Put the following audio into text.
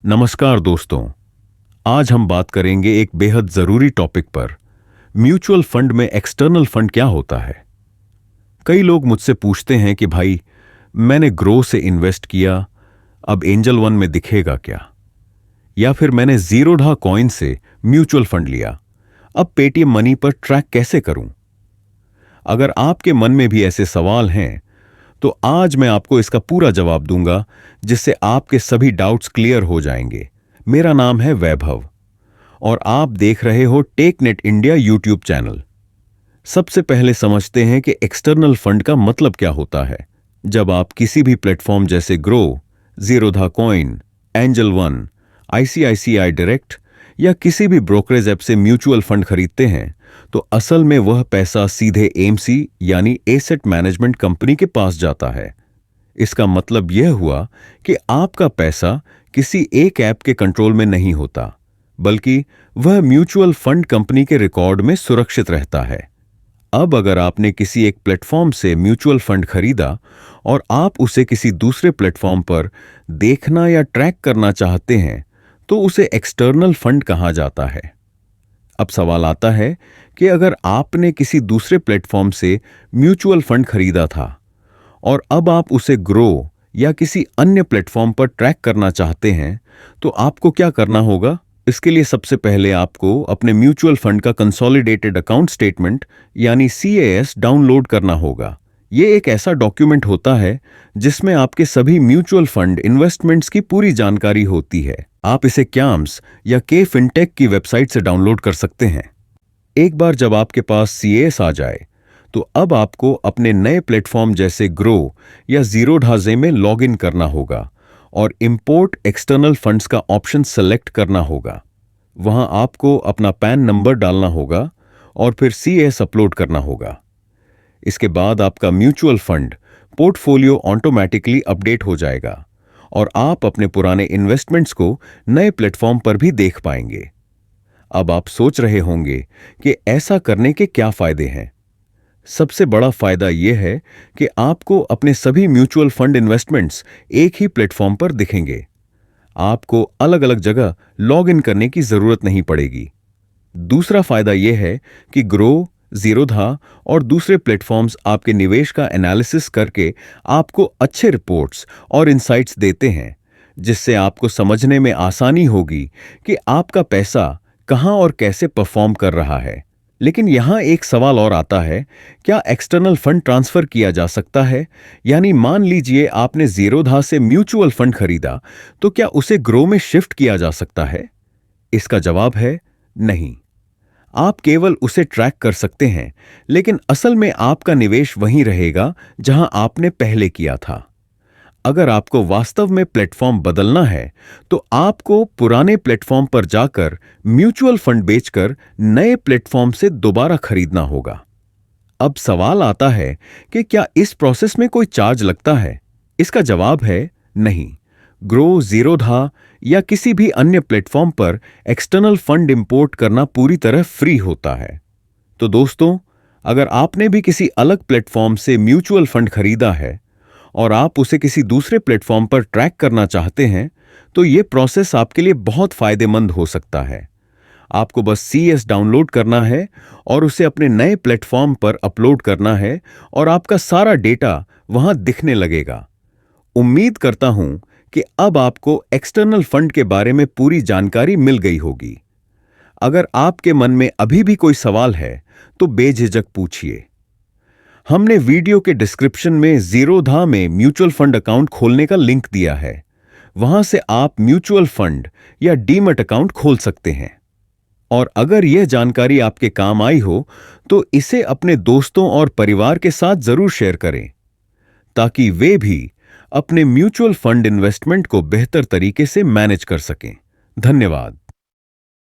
नमस्कार दोस्तों। आज हम बात करेंगे एक बेहद जरूरी टॉपिक पर। म्यूचुअल फंड में एक्सटर्नल फंड क्या होता है। कई लोग मुझसे पूछते हैं कि भाई, मैंने ग्रो से इन्वेस्ट किया, अब एंजल वन में दिखेगा क्या? या फिर मैंने जीरोधा कॉइन से म्यूचुअल फंड लिया, अब पेटीएम मनी पर ट्रैक कैसे करूं? अगर आपके मन में भी ऐसे सवाल हैं तो आज मैं आपको इसका पूरा जवाब दूंगा, जिससे आपके सभी डाउट्स क्लियर हो जाएंगे। मेरा नाम है वैभव और आप देख रहे हो टेकनेट इंडिया यूट्यूब चैनल। सबसे पहले समझते हैं कि एक्सटर्नल फंड का मतलब क्या होता है। जब आप किसी भी प्लेटफॉर्म जैसे grow, Zerodha coin, angel one, ICICI direct या किसी भी ब्रोकरेज ऐप से म्यूचुअल फंड खरीदते हैं तो असल में वह पैसा सीधे एमसी यानी एसेट मैनेजमेंट कंपनी के पास जाता है। इसका मतलब यह हुआ कि आपका पैसा किसी एक ऐप के कंट्रोल में नहीं होता, बल्कि वह म्यूचुअल फंड कंपनी के रिकॉर्ड में सुरक्षित रहता है। अब अगर आपने किसी एक प्लेटफॉर्म से म्यूचुअल फंड खरीदा और आप उसे किसी दूसरे प्लेटफॉर्म पर देखना या ट्रैक करना चाहते हैं तो उसे एक्सटर्नल फंड कहा जाता है। अब सवाल आता है कि अगर आपने किसी दूसरे प्लेटफॉर्म से म्यूचुअल फंड खरीदा था और अब आप उसे ग्रो या किसी अन्य प्लेटफॉर्म पर ट्रैक करना चाहते हैं तो आपको क्या करना होगा? इसके लिए सबसे पहले आपको अपने म्यूचुअल फंड का कंसोलिडेटेड अकाउंट स्टेटमेंट यानी सीएएस डाउनलोड करना होगा। ये एक ऐसा डॉक्यूमेंट होता है जिसमें आपके सभी म्यूचुअल फंड इन्वेस्टमेंट्स की पूरी जानकारी होती है। आप इसे क्याम्स या के फिनटेक की वेबसाइट से डाउनलोड कर सकते हैं। एक बार जब आपके पास सीएएस आ जाए तो अब आपको अपने नए प्लेटफॉर्म जैसे ग्रो या जीरोधा में लॉग इन करना होगा और इंपोर्ट एक्सटर्नल फंड्स का ऑप्शन सेलेक्ट करना होगा। वहां आपको अपना पैन नंबर डालना होगा और फिर सीएएस अपलोड करना होगा। इसके बाद आपका mutual fund portfolio automatically update हो जाएगा और आप अपने पुराने इन्वेस्टमेंट्स को नए प्लेटफॉर्म पर भी देख पाएंगे। अब आप सोच रहे होंगे कि ऐसा करने के क्या फायदे हैं। सबसे बड़ा फायदा यह है कि आपको अपने सभी म्यूचुअल फंड इन्वेस्टमेंट्स एक ही प्लेटफॉर्म पर दिखेंगे। आपको अलग अलग जगह लॉग इन करने की जरूरत नहीं पड़ेगी। दूसरा फायदा यह है कि ग्रो, जीरोधा और दूसरे प्लेटफॉर्म्स आपके निवेश का एनालिसिस करके आपको अच्छे रिपोर्ट्स और इंसाइट्स देते हैं, जिससे आपको समझने में आसानी होगी कि आपका पैसा कहां और कैसे परफॉर्म कर रहा है। लेकिन यहां एक सवाल और आता है, क्या एक्सटर्नल फंड ट्रांसफर किया जा सकता है? यानी मान लीजिए आपने जीरोधा से म्यूचुअल फंड खरीदा, तो क्या उसे ग्रो में शिफ्ट किया जा सकता है? इसका जवाब है नहीं। आप केवल उसे ट्रैक कर सकते हैं, लेकिन असल में आपका निवेश वहीं रहेगा जहां आपने पहले किया था। अगर आपको वास्तव में प्लेटफॉर्म बदलना है तो आपको पुराने प्लेटफॉर्म पर जाकर म्यूचुअल फंड बेचकर नए प्लेटफॉर्म से दोबारा खरीदना होगा। अब सवाल आता है कि क्या इस प्रोसेस में कोई चार्ज लगता है? इसका जवाब है नहीं। ग्रो, जीरोधा या किसी भी अन्य प्लेटफॉर्म पर एक्सटर्नल फंड इंपोर्ट करना पूरी तरह फ्री होता है। तो दोस्तों, अगर आपने भी किसी अलग प्लेटफॉर्म से म्यूचुअल फंड खरीदा है और आप उसे किसी दूसरे प्लेटफॉर्म पर ट्रैक करना चाहते हैं तो यह प्रोसेस आपके लिए बहुत फायदेमंद हो सकता है। आपको बस सीएस डाउनलोड करना है और उसे अपने नए प्लेटफॉर्म पर अपलोड करना है और आपका सारा डेटा वहां दिखने लगेगा। उम्मीद करता हूं कि अब आपको एक्सटर्नल फंड के बारे में पूरी जानकारी मिल गई होगी। अगर आपके मन में अभी भी कोई सवाल है तो बेझिझक पूछिए। हमने वीडियो के डिस्क्रिप्शन में जीरोधा में म्यूचुअल फंड अकाउंट खोलने का लिंक दिया है। वहां से आप म्यूचुअल फंड या डीमैट अकाउंट खोल सकते हैं। और अगर यह जानकारी आपके काम आई हो तो इसे अपने दोस्तों और परिवार के साथ जरूर शेयर करें, ताकि वे भी अपने म्यूचुअल फंड इन्वेस्टमेंट को बेहतर तरीके से मैनेज कर सकें। धन्यवाद।